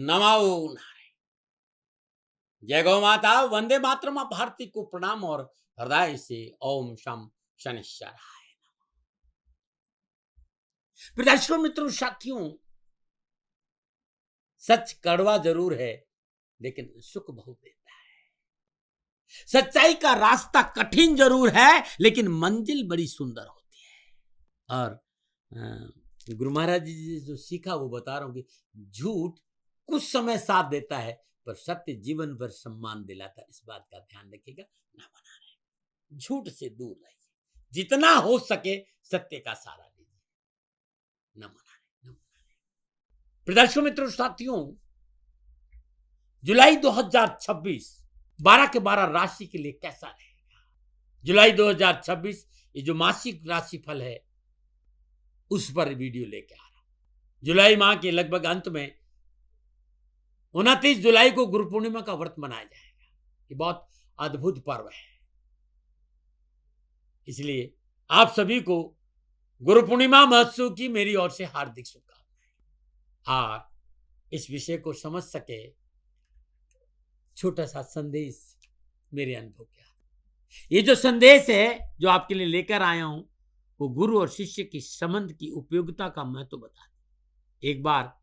नमाओ नारायण। जय गौ माता, वंदे मातरम। भारती को प्रणाम और हृदय से ओम शम शनिश्चराय। दर्शकों, मित्रों, साथियों, सच कड़वा जरूर है लेकिन सुख बहुत देता है। सच्चाई का रास्ता कठिन जरूर है लेकिन मंजिल बड़ी सुंदर होती है। और गुरु महाराज जी जो सीखा वो बता रहा हूं कि झूठ कुछ समय साथ देता है पर सत्य जीवन भर सम्मान दिलाता है। इस बात का ध्यान रखिएगा। ना बना रहे, झूठ से दूर रहिए, जितना हो सके सत्य का सहारा लीजिए। न मना रहे। दर्शकों, मित्रों, साथियों, जुलाई 2026 12 के 12 राशि के लिए कैसा रहेगा? जुलाई 2026 ये जो मासिक राशिफल है उस पर वीडियो लेके आ रहा हूं। जुलाई माह के लगभग अंत में 29 जुलाई को गुरु पूर्णिमा का व्रत मनाया जाएगा। ये बहुत अद्भुत पर्व है, इसलिए आप सभी को गुरु पूर्णिमा महोत्सव की मेरी ओर से हार्दिक शुभकामनाएं। आप इस विषय को समझ सके, छोटा सा संदेश मेरे अनुभव क्या है। ये जो संदेश है जो आपके लिए लेकर आया हूं वो गुरु और शिष्य की संबंध की उपयोगिता का महत्व बता दे। एक बार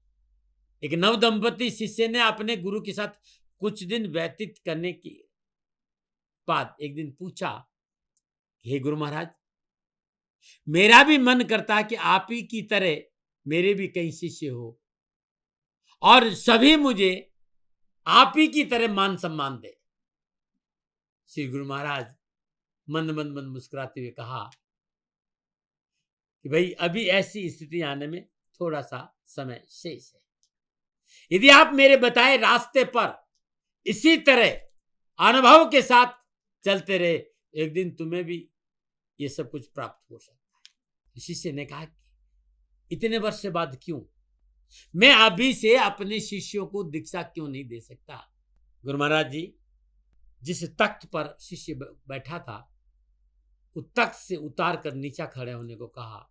एक नव दंपति शिष्य ने अपने गुरु के साथ कुछ दिन व्यतीत करने के बाद एक दिन पूछा, हे गुरु महाराज, मेरा भी मन करता है कि आप ही की तरह मेरे भी कई शिष्य हो और सभी मुझे आप ही की तरह मान सम्मान दे। श्री गुरु महाराज मंद मंद मंद मुस्कुराते हुए कहा कि भाई अभी ऐसी स्थिति आने में थोड़ा सा समय शेष है। यदि आप मेरे बताए रास्ते पर इसी तरह अनुभव के साथ चलते रहे, एक दिन तुम्हें भी ये सब कुछ प्राप्त हो सकता है। शिष्य ने कहा कि इतने वर्ष बाद क्यों, मैं अभी से अपने शिष्यों को दीक्षा क्यों नहीं दे सकता? गुरु महाराज जी जिस तख्त पर शिष्य बैठा था उस तख्त से उतार कर नीचा खड़े होने को कहा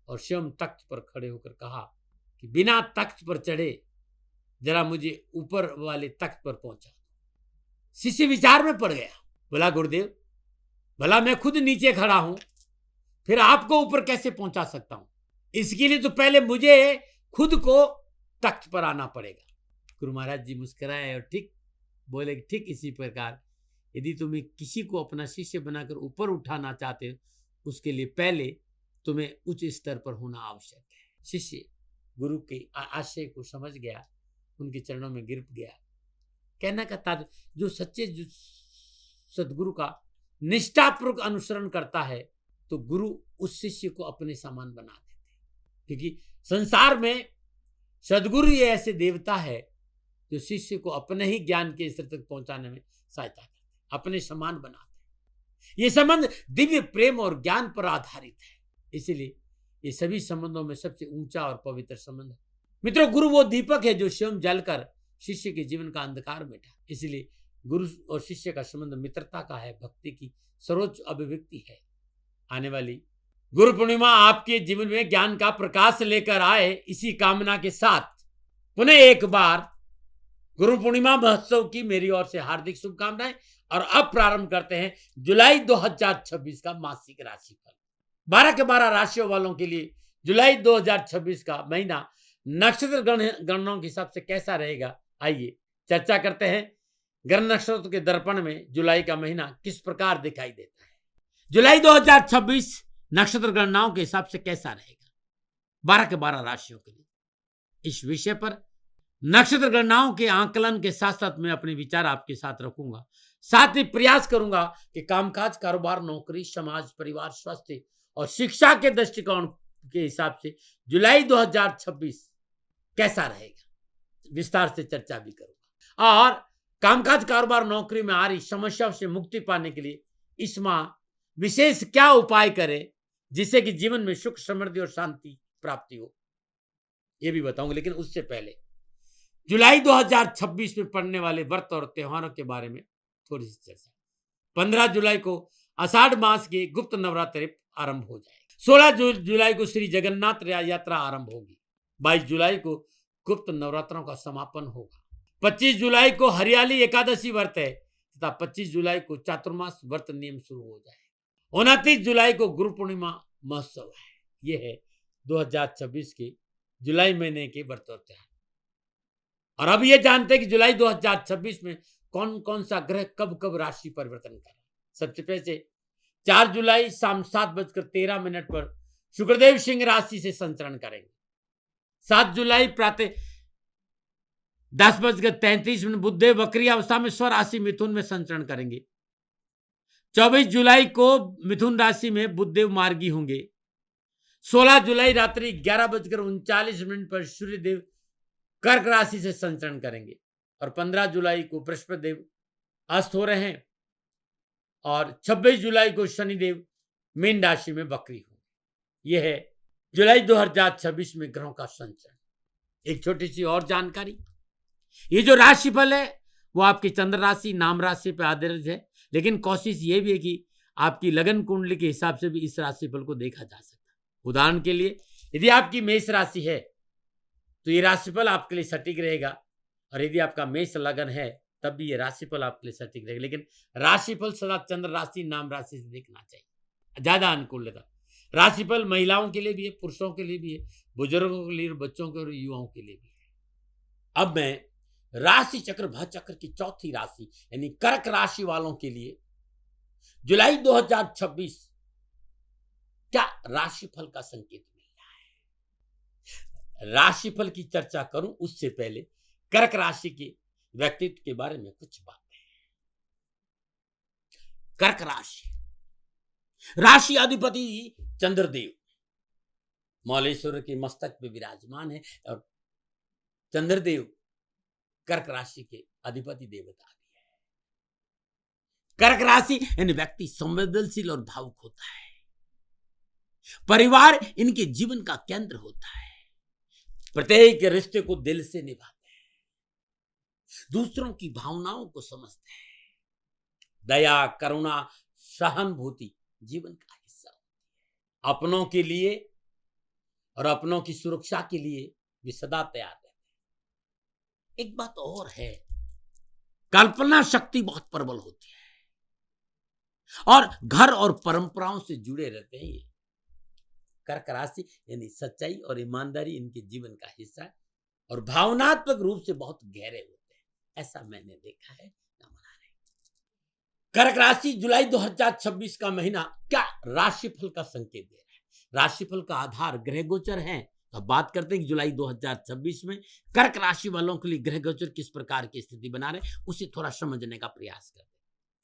और स्वयं तख्त पर खड़े होकर कहा कि बिना तख्त पर चढ़े जरा मुझे ऊपर वाले तख्त पर पहुंचा। शिष्य विचार में पड़ गया, बोला गुरुदेव, भला मैं खुद नीचे खड़ा हूं, फिर आपको ऊपर कैसे पहुंचा सकता हूं? इसके लिए तो पहले मुझे खुद को तख्त पर आना पड़ेगा। गुरु महाराज जी मुस्कुराए और ठीक बोले, ठीक इसी प्रकार यदि तुम्हें किसी को अपना शिष्य बनाकर ऊपर उठाना चाहते हो, उसके लिए पहले तुम्हें उच्च स्तर पर होना आवश्यक है। शिष्य गुरु के आशय को समझ गया, उनके चरणों में गिर गया। कहना का तात्पर्य, जो सच्चे जो सदगुरु का निष्ठापूर्वक अनुसरण करता है तो गुरु उस शिष्य को अपने समान बना देते, क्योंकि संसार में सदगुरु ये ऐसे देवता है जो शिष्य को अपने ही ज्ञान के स्तर तक पहुंचाने में सहायता करते, अपने समान बनाते। ये संबंध दिव्य प्रेम और ज्ञान पर आधारित है, इसलिए ये सभी संबंधों में सबसे ऊंचा और पवित्र संबंध है। मित्रों, गुरु वो दीपक है जो स्वयं जलकर शिष्य के जीवन का अंधकार मिटा, इसलिए गुरु और शिष्य का संबंध मित्रता का है, भक्ति की सर्वोच्च अभिव्यक्ति है। आने वाली गुरु पूर्णिमा आपके जीवन में ज्ञान का प्रकाश लेकर आए, इसी कामना के साथ पुनः एक बार गुरु पूर्णिमा महोत्सव की मेरी ओर से हार्दिक शुभकामनाएं। और अब प्रारंभ करते हैं जुलाई 2026 का मासिक राशिफल। 12 के 12 राशियों वालों के लिए जुलाई 2026 का महीना नक्षत्र गणनाओं के हिसाब से कैसा रहेगा, आइए चर्चा करते हैं। ग्रह नक्षत्र के दर्पण में जुलाई का महीना किस प्रकार दिखाई देता है, जुलाई 2026 नक्षत्र गणनाओं के हिसाब से कैसा रहेगा 12 के 12 राशियों के लिए। इस विषय पर नक्षत्र गणनाओं के आंकलन के साथ साथ मैं अपने विचार आपके साथ रखूंगा, साथ ही प्रयास करूंगा कि कामकाज, कारोबार, नौकरी, समाज, परिवार, स्वास्थ्य और शिक्षा के दृष्टिकोण के हिसाब से जुलाई 2026 कैसा रहेगा, विस्तार से चर्चा भी करूंगा। और कामकाज, कारोबार, नौकरी में आ रही समस्याओं से मुक्ति पाने के लिए इस माह विशेष क्या उपाय करें जिससे कि जीवन में सुख, समृद्धि और शांति प्राप्ति हो, यह भी बताऊंगा। लेकिन उससे पहले जुलाई 2026 में पड़ने वाले व्रत और त्योहारों के बारे में थोड़ी सी चर्चा। 15 जुलाई को आषाढ़ मास के गुप्त नवरात्रि आरंभ हो जाएगा। 16 जुलाई को श्री जगन्नाथ यात्रा आरंभ होगी। 22 जुलाई को गुप्त नवरात्रों का समापन होगा। 25 जुलाई को हरियाली एकादशी व्रत है तथा 25 जुलाई को चातुर्मास व्रत नियम शुरू हो जाए। 29 जुलाई को गुरु पूर्णिमा महोत्सव है। यह है 2026 के जुलाई महीने के व्रत और त्योहार। और अब ये जानते हैं कि जुलाई 2026 में कौन कौन सा ग्रह कब कब राशि परिवर्तन कर रहा है। सबसे पहले 4 जुलाई शाम 7:13 पर शुक्रदेव सिंह राशि से संचरण करेंगे। 7 जुलाई प्रातः 10:33 बुधदेव वक्री अवस्था में स्वराशि मिथुन में संचरण करेंगे। 24 जुलाई को मिथुन राशि में बुधदेव मार्गी होंगे। 16 जुलाई रात्रि 11:39 पर सूर्यदेव कर्क राशि से संचरण करेंगे और 15 जुलाई को बृहस्पति देव अस्त हो रहे हैं और 26 जुलाई को शनिदेव मीन राशि में वक्री होंगे। यह है जुलाई 2026 में ग्रहों का संचरण। एक छोटी सी और जानकारी, ये जो राशिफल है वो आपकी चंद्र राशि नाम राशि पर आधारित है, लेकिन कोशिश ये भी है कि आपकी लगन कुंडली के हिसाब से भी इस राशिफल को देखा जा सकता है। उदाहरण के लिए यदि आपकी मेष राशि है तो ये राशिफल आपके लिए सटीक रहेगा, और यदि आपका मेष लगन है तब भी ये राशिफल आपके लिए सटीक रहेगा। लेकिन राशिफल सदा चंद्र राशि नाम राशि से देखना चाहिए, ज्यादा अनुकूल रहता। राशिफल महिलाओं के लिए भी है, पुरुषों के लिए भी है, बुजुर्गों के लिए, बच्चों के और युवाओं के लिए भी है। अब मैं राशि चक्र भा चक्र की चौथी राशि यानी कर्क राशि वालों के लिए जुलाई 2026 क्या राशिफल का संकेत मिल रहा है। राशिफल की चर्चा करूं उससे पहले कर्क राशि के व्यक्तित्व के बारे में कुछ बातें। कर्क राशि, राशि अधिपति चंद्रदेव मौलेश्वर के मस्तक पे विराजमान है और चंद्रदेव कर्क राशि के अधिपति देवता भी है। कर्क राशि यानी व्यक्ति संवेदनशील और भावुक होता है। परिवार इनके जीवन का केंद्र होता है। प्रत्येक रिश्ते को दिल से निभाते हैं, दूसरों की भावनाओं को समझते हैं। दया, करुणा, सहानुभूति जीवन का हिस्सा होती है। अपनों के लिए और अपनों की सुरक्षा के लिए वे सदा तैयार रहते हैं। एक बात और है, कल्पना शक्ति बहुत प्रबल होती है और घर और परंपराओं से जुड़े रहते हैं। ये कर्क राशि यानी सच्चाई और ईमानदारी इनके जीवन का हिस्सा है और भावनात्मक रूप से बहुत गहरे होते हैं, ऐसा मैंने देखा है। कर्क राशि जुलाई 2026 का महीना क्या राशिफल का संकेत दे रहा है। राशिफल का आधार ग्रह गोचर है। तो बात करते हैं कि जुलाई 2026 में कर्क राशि वालों के लिए ग्रह गोचर किस प्रकार की स्थिति बना रहे, उसे थोड़ा समझने का प्रयास करते हैं।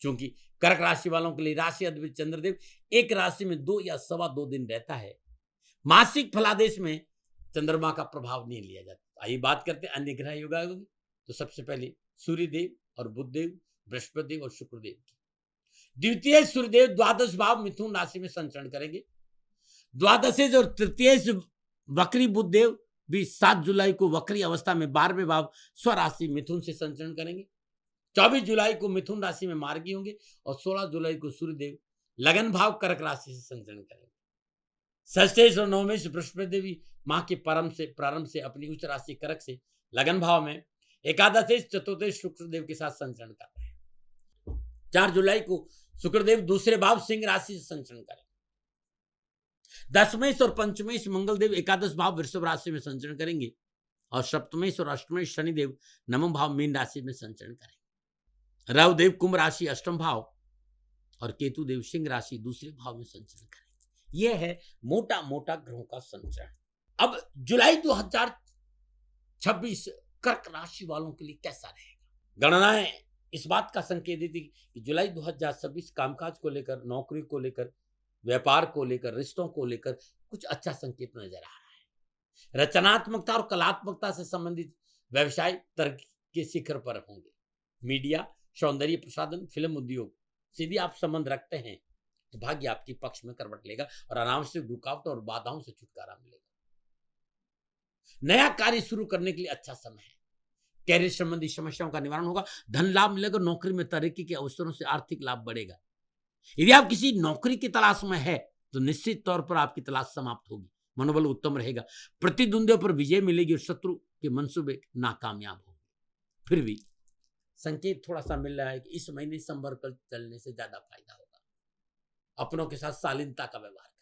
क्योंकि कर्क राशि वालों के लिए राशि अधिपति चंद्रदेव एक राशि में 2 या 2.25 दिन रहता है। मासिक फलादेश में चंद्रमा का प्रभाव नहीं लिया जाता। आइए बात करते हैं अन्य ग्रह योगायों की। तो सबसे पहले सूर्यदेव और बुधदेव, बृहस्पति देव और शुक्रदेव की। द्वितीय सूर्यदेव द्वादश भाव मिथुन राशि में संचरण करेंगे। द्वादश और तृतीय वक्री बुधदेव भी 7 जुलाई को वक्री अवस्था में 12वें भाव स्वराशि मिथुन से संचरण करेंगे। 24 जुलाई को मिथुन राशि में मार्गी होंगे और 16 जुलाई को सूर्यदेव लगन भाव कर्क राशि से संचरण करेंगे। षष्ठेश और नवमेश बृहस्पति देवी माह के प्रारंभ से अपनी उच्च राशि कर्क से लगन भाव में एकादश चतुर्दश शुक्रदेव के साथ संचरण कर रहे हैं। 4 जुलाई को शुक्रदेव दूसरे भाव सिंह राशि से संचरण करें। दशमेश और पंचमेश मंगलदेव एकादश भाव वृषभ राशि में संचरण करेंगे और सप्तमेश और अष्टमेश शनिदेव नवम भाव मीन राशि में संचरण करेंगे। रविदेव कुंभ राशि अष्टम भाव और केतु देव सिंह राशि दूसरे भाव में संचरण करेंगे। यह है मोटा मोटा ग्रहों का संचरण। अब जुलाई 2026 कर्क राशि वालों के लिए कैसा रहेगा। गणनाएं इस बात का संकेत देती कि जुलाई 2026 कामकाज को लेकर, नौकरी को लेकर, व्यापार को लेकर, रिश्तों को लेकर कुछ अच्छा संकेत नजर आ रहा है। रचनात्मकता और कलात्मकता से संबंधित व्यवसाय तरक्की के शिखर पर होंगे। मीडिया, सौंदर्य प्रसाधन, फिल्म उद्योग से यदि आप संबंध रखते हैं तो भाग्य आपके पक्ष में करवट लेगा और अनावश्यक रुकावटों और बाधाओं से छुटकारा मिलेगा। नया कार्य शुरू करने के लिए अच्छा समय है। कैरियर संबंधी समस्याओं का निवारण होगा। धन लाभ मिलेगा। नौकरी में तरक्की के अवसरों से आर्थिक लाभ बढ़ेगा। यदि आप किसी नौकरी की तलाश में है तो निश्चित तौर पर आपकी तलाश समाप्त होगी। मनोबल उत्तम रहेगा। प्रतिद्वंदियों पर विजय मिलेगी और शत्रु कि मंसूबे नाकामयाब होंगे। फिर भी संकेत थोड़ा सा मिल रहा है कि इस महीने संभर कर चलने से ज्यादा फायदा होगा। अपनों के साथ शालीनता का व्यवहार करें।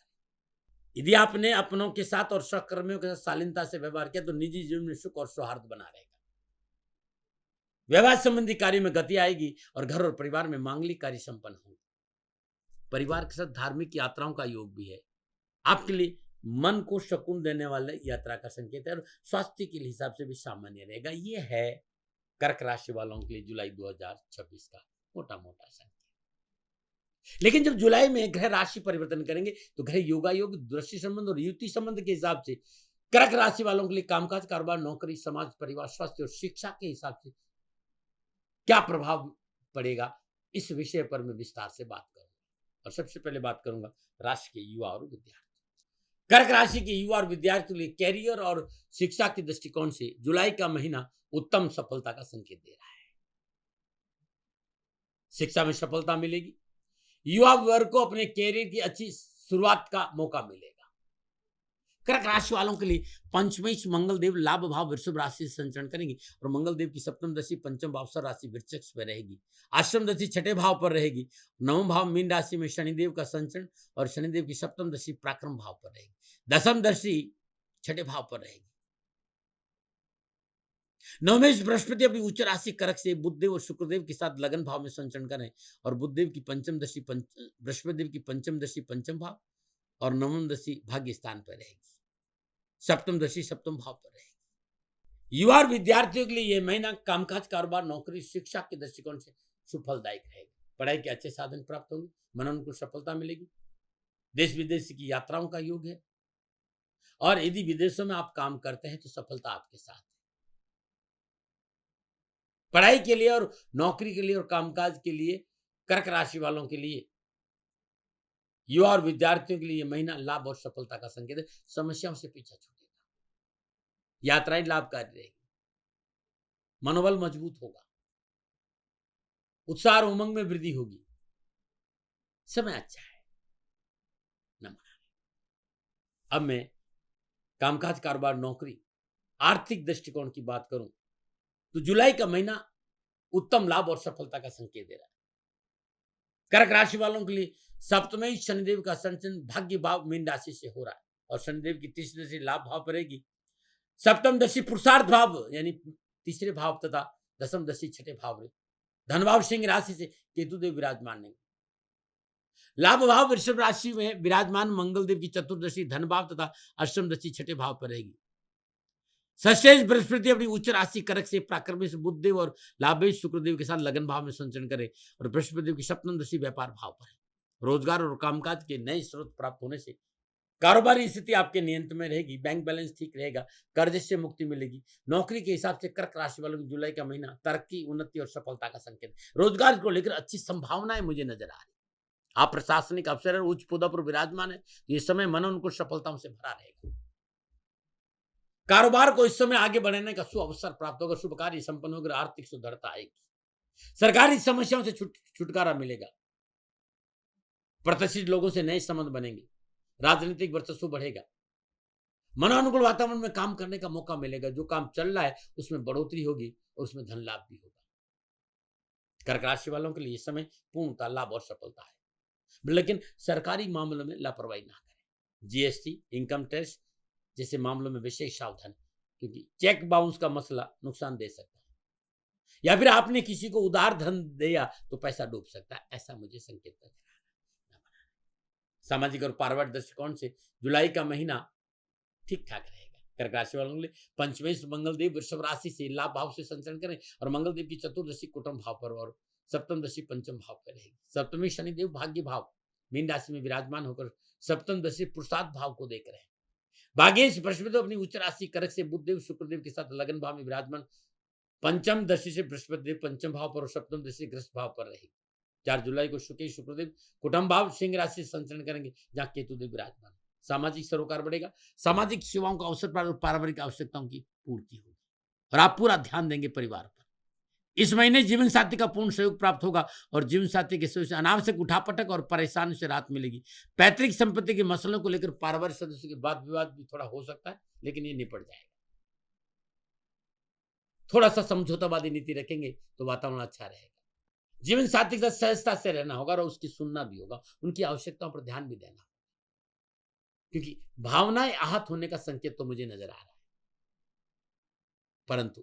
यदि आपने अपनों के साथ और सहकर्मियों के साथ शालीनता से व्यवहार किया तो निजी जीवन में सुख और सौहार्द बना रहेगा। व्यवहार संबंधी कार्य में गति आएगी और घर और परिवार में मांगलिक कार्य संपन्न होंगे। परिवार के साथ धार्मिक यात्राओं का योग भी है। आपके लिए मन को सुकून देने वाले यात्रा का संकेत है और स्वास्थ्य के हिसाब से भी सामान्य रहेगा। ये है कर्क राशि वालों के लिए जुलाई 2026 का मोटा मोटा संकेत। लेकिन जब जुलाई में ग्रह राशि परिवर्तन करेंगे तो ग्रह योगायोग, दृष्टि संबंध और युति संबंध के हिसाब से कर्क राशि वालों के लिए कामकाज, कारोबार, नौकरी, समाज, परिवार, स्वास्थ्य और शिक्षा के हिसाब से क्या प्रभाव पड़ेगा, इस विषय पर मैं विस्तार से बात करूंगा। और सबसे पहले बात करूंगा राशि के युवा और विद्यार्थी। कर्क राशि के युवा और विद्यार्थियों के लिए कैरियर और शिक्षा के दृष्टिकोण से जुलाई का महीना उत्तम सफलता का संकेत दे रहा है। शिक्षा में सफलता मिलेगी। युवा वर्ग को अपने कैरियर की अच्छी शुरुआत का मौका मिलेगा। कर्क राशि वालों के लिए पंचमी मंगल देव लाभ भाव वृषभ राशि से संचरण करेंगे और मंगल देव की सप्तम दशा पंचम भाव सर राशि वृश्चिक में रहेगी। अष्टम दशा छठे भाव पर रहेगी। नवम भाव मीन राशि में शनिदेव का संचरण और शनिदेव की सप्तम दशा पराक्रम भाव पर रहेगी। दसम दशा छठे भाव पर रहेगी। नवमेश बृहस्पति अपनी उच्च राशि कर्क से बुधदेव और शुक्रदेव के साथ लगन भाव में संचरण करें और बुधदेव की पंचम दशा बृहस्पति देव की पंचम दशा पंचम भाव और नवम दशा भाग्य स्थान पर रहेगी। सप्तम दशा सप्तम भाव पर रहेगी। युवा और विद्यार्थियों के लिए यह महीना कामकाज, कारोबार, नौकरी, शिक्षा के दृष्टिकोण से सुफलदायक रहेगा। पढ़ाई के अच्छे साधन प्राप्त होंगे, मनोनुकूल सफलता मिलेगी। देश विदेश की यात्राओं का योग है और यदि विदेशों में आप काम करते हैं तो सफलता आपके साथ है। पढ़ाई के लिए और नौकरी के लिए और कामकाज के लिए कर्क राशि वालों के लिए, युवा और विद्यार्थियों के लिए यह महीना लाभ और सफलता का संकेत है। समस्याओं से पीछा छूटेगा, यात्राएं लाभकारी रहेगी, मनोबल मजबूत होगा, उत्साह और उमंग में वृद्धि होगी। समय अच्छा है। नमस्कार। अब मैं कामकाज, कारोबार, नौकरी, आर्थिक दृष्टिकोण की बात करूं तो जुलाई का महीना उत्तम लाभ और सफलता का संकेत दे रहा है। कर्क राशि वालों के लिए सप्तमी शनिदेव का संचरण भाग्य भाव मीन राशि से हो रहा है और शनिदेव की तीसरी दशा लाभ भाव पर रहेगी। सप्तम दशा पुरुषार्थ भाव यानी तीसरे भाव तथा दसम दशा छठे भाव रहे। धन भाव सिंह राशि से केतुदेव विराजमान नहीं। लाभ भाव वृषभ राशि में विराजमान मंगल देव की चतुर्दशी धन भाव तथा अष्टम दशा छठे भाव पर रहेगी। सशेष बृहस्पति अपनी उच्च राशि कर्क से पराक्रमी से बुधदेव और लाभेश शुक्रदेव के साथ लगन भाव में संचरण करे और बृहस्पति की सप्तम दशा व्यापार भाव पर है। रोजगार और कामकाज के नए स्रोत प्राप्त होने से कारोबारी स्थिति आपके नियंत्रण में रहेगी। बैंक बैलेंस ठीक रहेगा, कर्ज से मुक्ति मिलेगी। नौकरी के हिसाब से कर्क राशि वालों की जुलाई का महीना तरक्की, उन्नति और सफलता का संकेत। रोजगार को लेकर अच्छी संभावनाएं मुझे नजर आ रही। आप प्रशासनिक अफसर और उच्च पदों पर विराजमान है, ये समय मनोनुकूल सफलताओं से भरा रहेगा। कारोबार को इस समय आगे बढ़ाने का शुभ अवसर प्राप्त होगा, शुभ कार्य संपन्न होकर आर्थिक सुदृढ़ता आएगी। सरकारी समस्याओं से छुटकारा मिलेगा। प्रतिष्ठित लोगों से नए संबंध बनेंगे। राजनीतिक वर्चस्व बढ़ेगा। मनोनुकूल वातावरण में काम करने का मौका मिलेगा। जो काम चल रहा है उसमें बढ़ोतरी होगी और उसमें धन लाभ भी होगा। कर्क राशि वालों के लिए इस समय पूर्णतः लाभ और सफलता है, लेकिन सरकारी मामलों में लापरवाही ना करें। जीएसटी, इनकम टैक्स जैसे मामलों में विशेष सावधान, क्योंकि चेक बाउंस का मसला नुकसान दे सकता है या फिर आपने किसी को उधार धन दिया तो पैसा डूब सकता है, ऐसा मुझे संकेत नजर आ रहा है। सामाजिक और पारिवारिक दृष्टिकोण से जुलाई का महीना ठीक ठाक रहेगा। कर्क राशि वालों के लिए पंचमी मंगल देव वृषभ राशि से लाभ भाव से संचरण करें और मंगल देव की चतुर्दशी कुटुंब भाव पर और सप्तम दशा पंचम भाव पर रहेगी। सप्तमी शनिदेव भाग्य भाव मीन राशि में विराजमान होकर सप्तम दशा पुरुषार्थ भाव को देख रहे हैं। भाग्येश बृहस्पति अपनी उच्च राशि कर्क से बुधदेव शुक्रदेव के साथ लगन भाव में विराजमान पंचम दशा से बृहस्पति देव पंचम भाव पर और सप्तम दशा ग्रस्त भाव पर रहेगी। 4 जुलाई को शुक्रदेव कुटुंब भाव सिंह राशि से संचरण करेंगे जहां केतुदेव विराजमान। सामाजिक सरोकार बढ़ेगा। सामाजिक सेवाओं का अवसर पर पारिवारिक आवश्यकताओं की पूर्ति होगी और आप पूरा ध्यान देंगे परिवार पर। इस महीने जीवन साथी का पूर्ण सहयोग प्राप्त होगा और जीवन साथी के सहयोग से अनावश्यक उठापटक और परेशानी से राहत मिलेगी। पैतृक संपत्ति के मसलों को लेकर पारिवारिक सदस्यों के वाद विवाद भी थोड़ा हो सकता है, लेकिन ये निपट जाएगा। थोड़ा सा समझौतावादी नीति रखेंगे तो वातावरण अच्छा रहेगा। जीवन साथी के साथ सहजता से रहना होगा और उसकी सुनना भी होगा, उनकी आवश्यकताओं पर ध्यान भी देना होगा, क्योंकि भावनाएं आहत होने का संकेत तो मुझे नजर आ रहा है। परंतु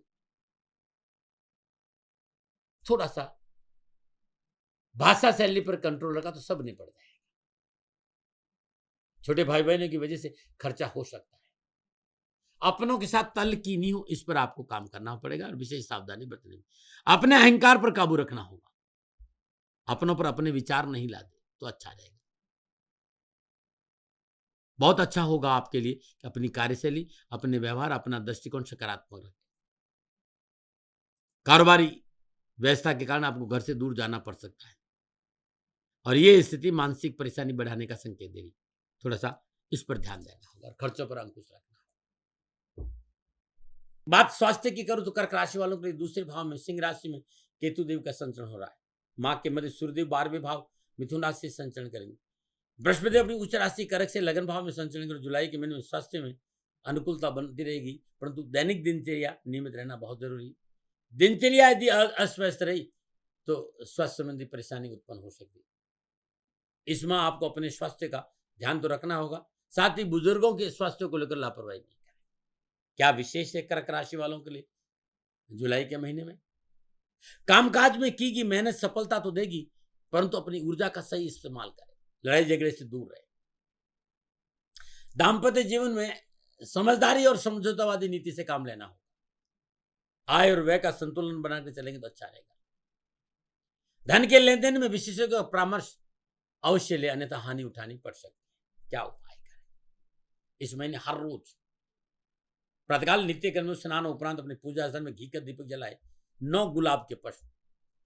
थोड़ा सा भाषा शैली पर कंट्रोल रखा तो सब निपट जाएगा। छोटे भाई बहनों की वजह से खर्चा हो सकता है। अपनों के साथ तल की नहीं हो, इस पर आपको काम करना पड़ेगा और विशेष सावधानी बरतनी। अपने अहंकार पर काबू रखना होगा, अपनों पर अपने विचार नहीं ला दे तो अच्छा रहेगा। बहुत अच्छा होगा आपके लिए कि अपनी कार्यशैली, अपने व्यवहार, अपना दृष्टिकोण सकारात्मक रखें। कारोबारी व्यवस्था के कारण आपको घर से दूर जाना पड़ सकता है और यह स्थिति मानसिक परेशानी बढ़ाने का संकेत दे रही। थोड़ा सा इस पर ध्यान देना होगा और खर्चों पर अंकुश रखना। बात स्वास्थ्य की करूं तो कर्क राशि वालों के लिए दूसरे भाव में सिंह राशि में केतु देव का संचरण हो रहा है। माघ के मध्य सूर्यदेव 12वें भाव मिथुन राशि से संचरण करेंगे। बृहस्पति अपनी उच्च राशि कर्क से लगन भाव में संचरण कर जुलाई के महीने में स्वास्थ्य में अनुकूलता बनती रहेगी, परंतु दैनिक दिनचर्या नियमित रहना बहुत जरूरी है। दिनचर्या यदि अस्वस्थ रही तो स्वास्थ्य संबंधी परेशानी उत्पन्न हो सकती है। इस माह आपको अपने स्वास्थ्य का ध्यान तो रखना होगा, साथ ही बुजुर्गों के स्वास्थ्य को लेकर लापरवाही नहीं करें। क्या विशेष है कर्क राशि वालों के लिए जुलाई के महीने में? कामकाज में की गई मेहनत सफलता तो देगी, परंतु अपनी ऊर्जा का सही इस्तेमाल करें, लड़ाई झगड़े से दूर रहे। दाम्पत्य जीवन में समझदारी और समझौतावादी नीति से काम लेना होगा। आय और व्यय का संतुलन बनाकर चलेंगे तो अच्छा रहेगा। धन के लेन देन में विशेषज्ञों का परामर्श अवश्य ले, अन्यथा हानि उठानी पड़ सकती है। क्या उपाय करें? इस महीने हर रोज प्रातःकाल नित्य कर्म में स्नान उपरांत अपने पूजा स्थल में घी का दीपक जलाए, 9 गुलाब के पुष्प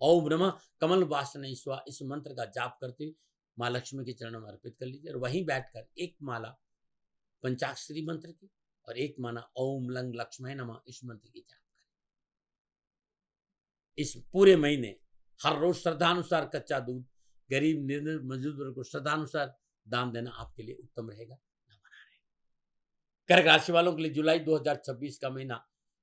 ओम नमः कमल वासने स्वा इस मंत्र का जाप करते हुए मां लक्ष्मी के चरणों में अर्पित कर लीजिए और वहीं बैठकर एक माला पंचाक्षरी मंत्र की और एक माला ओम लंग लक्ष्मी नमः इस मंत्र की जाप करें। इस पूरे महीने हर रोज श्रद्धानुसार कच्चा दूध गरीब निर्धन मजदूर को श्रद्धानुसार दान देना आपके लिए उत्तम रहेगा। कर्क राशि वालों के लिए जुलाई 2026 का महीना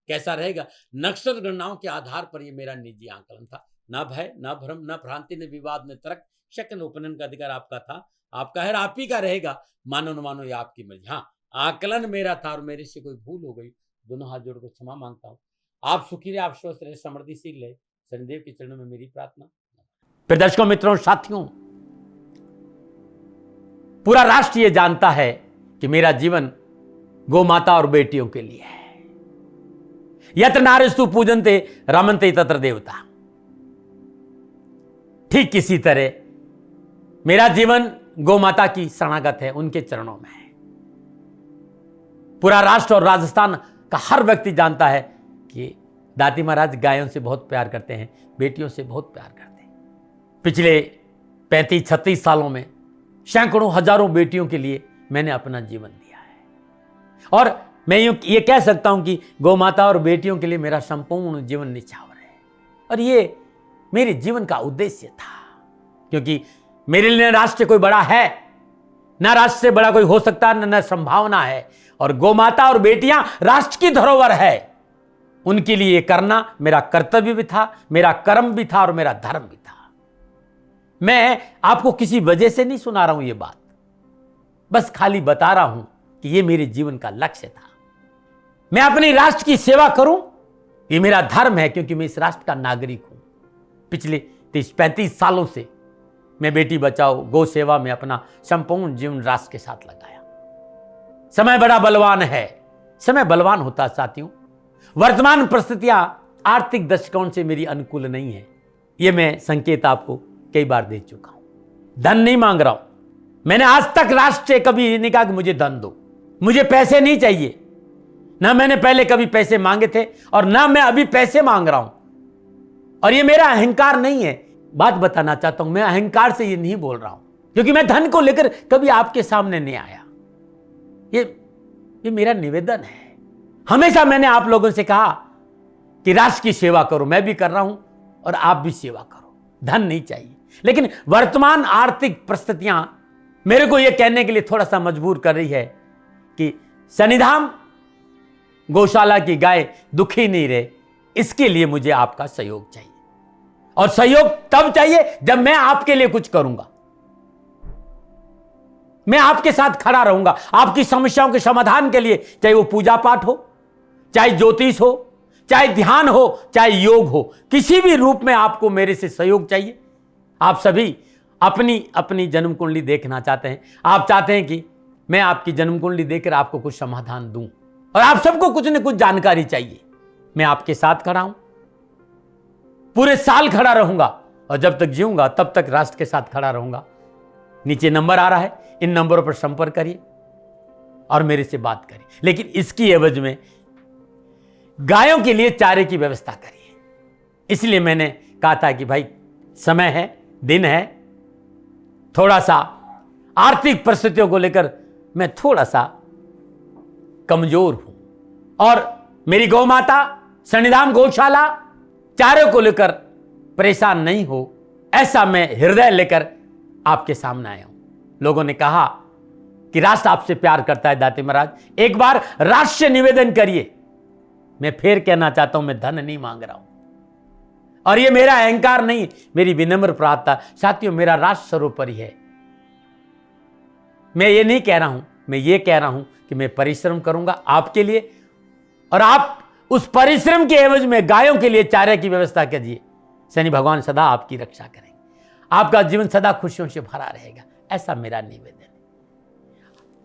कैसा रहेगा? नक्षत्र गणनाओं के आधार पर यह मेरा निजी आकलन था। ना भय, ना भ्रम, ना भ्रांति, न विवाद, न तर्क, शक, न उपनयन का अधिकार आपका था, आपका है, आप ही का रहेगा। मानो न मानो ये आपकी मर्जी। हाँ, आकलन मेरा था और मेरे से कोई भूल हो गई, दोनों हाथ जोड़कर क्षमा मांगता हूँ। आप सुखी रहे, आप स्वस्थ रहे, समृद्धिशील रहे, शनिदेव के चरणों में मेरी प्रार्थना। फिर दर्शकों, मित्रों, साथियों, पूरा राष्ट्र ये जानता है कि मेरा जीवन गौ माता और बेटियों के लिए है। यत्र नारीस्तु पूजन्ते रमन्ते तत्र देवता। ठीक किसी तरह मेरा जीवन गौ माता की शरणागत है, उनके चरणों में है। पूरा राष्ट्र और राजस्थान का हर व्यक्ति जानता है कि दाती महाराज गायों से बहुत प्यार करते हैं, बेटियों से बहुत प्यार करते हैं। पिछले 35-36 सालों में सैकड़ों हजारों बेटियों के लिए मैंने अपना जीवन दिया है और मैं ये कह सकता हूं कि गौ माता और बेटियों के लिए मेरा संपूर्ण जीवन निछावर है और ये मेरे जीवन का उद्देश्य था, क्योंकि मेरे लिए राष्ट्र कोई बड़ा है, ना राष्ट्र से बड़ा कोई हो सकता है, न संभावना है। और गौ माता और बेटियां राष्ट्र की धरोहर है, उनके लिए करना मेरा कर्तव्य भी था, मेरा कर्म भी था और मेरा धर्म भी था। मैं आपको किसी वजह से नहीं सुना रहा हूं ये बात, बस खाली बता रहा हूं कि ये मेरे जीवन का लक्ष्य था। मैं अपने राष्ट्र की सेवा करूं, ये मेरा धर्म है, क्योंकि मैं इस राष्ट्र का नागरिक हूं। पिछले 30-35 सालों से मैं बेटी बचाओ, गौ सेवा में अपना संपूर्ण जीवन राष्ट्र के साथ लगाया। समय बड़ा बलवान है, समय बलवान होता साथियों। वर्तमान परिस्थितियां आर्थिक दृष्टिकोण से मेरी अनुकूल नहीं है, यह मैं संकेत आपको कई बार दे चुका हूं। धन नहीं मांग रहा हूं, मैंने आज तक राष्ट्र से कभी नहीं कहा कि मुझे धन दो, मुझे पैसे नहीं चाहिए। ना मैंने पहले कभी पैसे मांगे थे और ना मैं अभी पैसे मांग रहा हूं, और ये मेरा अहंकार नहीं है। बात बताना चाहता हूं, मैं अहंकार से ये नहीं बोल रहा हूं, क्योंकि मैं धन को लेकर कभी आपके सामने नहीं आया। ये मेरा निवेदन है। हमेशा मैंने आप लोगों से कहा कि राष्ट्र की सेवा करो, मैं भी कर रहा हूं और आप भी सेवा करो। धन नहीं चाहिए, लेकिन वर्तमान आर्थिक परिस्थितियां मेरे को यह कहने के लिए थोड़ा सा मजबूर कर रही है कि शनिधाम गौशाला की गाय दुखी नहीं रहे, इसके लिए मुझे आपका सहयोग चाहिए, और सहयोग तब चाहिए जब मैं आपके लिए कुछ करूंगा। मैं आपके साथ खड़ा रहूंगा आपकी समस्याओं के समाधान के लिए, चाहे वो पूजा पाठ हो, चाहे ज्योतिष हो, चाहे ध्यान हो, चाहे योग हो, किसी भी रूप में आपको मेरे से सहयोग चाहिए। आप सभी अपनी अपनी जन्म कुंडली देखना चाहते हैं, आप चाहते हैं कि मैं आपकी जन्म कुंडली देखकर आपको कुछ समाधान दूं, और आप सबको कुछ न कुछ जानकारी चाहिए। मैं आपके साथ खड़ा हूं, पूरे साल खड़ा रहूंगा, और जब तक जीऊंगा तब तक राष्ट्र के साथ खड़ा रहूंगा। नीचे नंबर आ रहा है, इन नंबरों पर संपर्क करिए और मेरे से बात करिए, लेकिन इसकी एवज में गायों के लिए चारे की व्यवस्था करिए। इसलिए मैंने कहा था कि भाई समय है, दिन है, थोड़ा सा आर्थिक परिस्थितियों को लेकर मैं थोड़ा सा कमजोर हूं, और मेरी गौ माता सन्निधान गौशाला चारे को लेकर परेशान नहीं हो, ऐसा मैं हृदय लेकर आपके सामने आया हूं। लोगों ने कहा कि राष्ट्र आपसे प्यार करता है दाती महाराज, एक बार राष्ट्र से निवेदन करिए। मैं फिर कहना चाहता हूं, मैं धन नहीं मांग रहा हूं, और ये मेरा अहंकार नहीं, मेरी विनम्र प्रार्थना। साथियों, मेरा राष्ट्र सर्वोपरि है। मैं ये नहीं कह रहा हूं, मैं ये कह रहा हूं कि मैं परिश्रम करूंगा आपके लिए, और आप उस परिश्रम के एवज में गायों के लिए चारे की व्यवस्था कीजिए। शनि भगवान सदा आपकी रक्षा करेंगे, आपका जीवन सदा खुशियों से भरा रहेगा, ऐसा मेरा निवेदन है।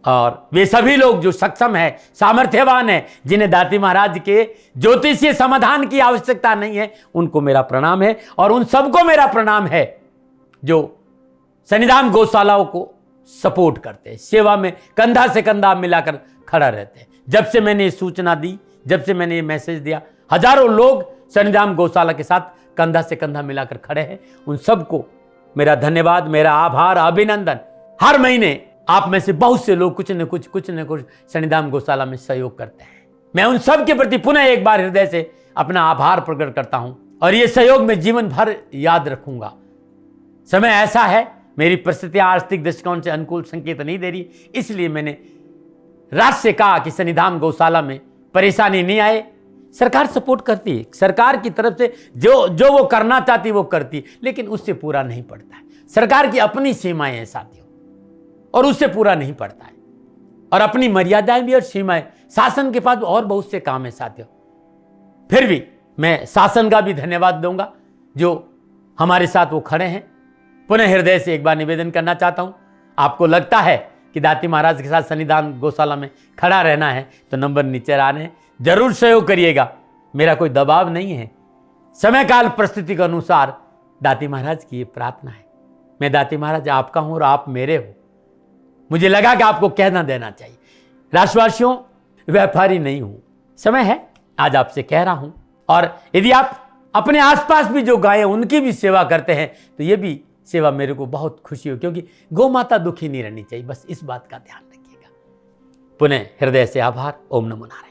और वे सभी लोग जो सक्षम है, सामर्थ्यवान है, जिन्हें दाती महाराज के ज्योतिषीय समाधान की आवश्यकता नहीं है, उनको मेरा प्रणाम है। और उन सबको मेरा प्रणाम है जो सन्निधान गौशालाओं को सपोर्ट करते हैं, सेवा में कंधा से कंधा मिलाकर खड़ा रहते हैं। जब से मैंने ये सूचना दी, जब से मैंने ये मैसेज दिया, हजारों लोग सन्निधान गौशाला के साथ कंधा से कंधा मिलाकर खड़े हैं। उन सबको मेरा धन्यवाद, मेरा आभार, अभिनंदन। हर महीने आप में से बहुत से लोग कुछ न कुछ सन्निधान गौशाला में सहयोग करते हैं। मैं उन सब के प्रति पुनः एक बार हृदय से अपना आभार प्रकट करता हूं, और ये सहयोग मैं जीवन भर याद रखूंगा। समय ऐसा है, मेरी परिस्थितियां आर्थिक दृष्टिकोण से अनुकूल संकेत नहीं दे रही, इसलिए मैंने राष्ट्र से कहा कि सन्निधान गौशाला में परेशानी नहीं आए। सरकार सपोर्ट करती है, सरकार की तरफ से जो वो करना चाहती वो करती, लेकिन उससे पूरा नहीं पड़ता है। सरकार की अपनी सीमाएं हैं साथियों, और उससे पूरा नहीं पड़ता है, और अपनी मर्यादाएं भी और सीमाएं। शासन के पास और बहुत से काम है साथियों। फिर भी मैं शासन का भी धन्यवाद दूंगा जो हमारे साथ वो खड़े हैं। पुनः हृदय से एक बार निवेदन करना चाहता हूं, आपको लगता है कि दाती महाराज के साथ सन्निधान गौशाला में खड़ा रहना है तो नंबर नीचे आ रहे हैं, जरूर सहयोग करिएगा। मेरा कोई दबाव नहीं है, समय काल परिस्थिति के अनुसार दाती महाराज की ये प्रार्थना है। मैं दाती महाराज आपका हूं और आप मेरे हो, मुझे लगा कि आपको कहना देना चाहिए। राष्ट्रवासियों, व्यापारी नहीं हूं, समय है आज आपसे कह रहा हूं। और यदि आप अपने आसपास भी जो गायें उनकी भी सेवा करते हैं तो ये भी सेवा मेरे को बहुत खुशी हो, क्योंकि गौ माता दुखी नहीं रहनी चाहिए, बस इस बात का ध्यान रखिएगा। पुनः हृदय से आभार। ओम नमो नारायण।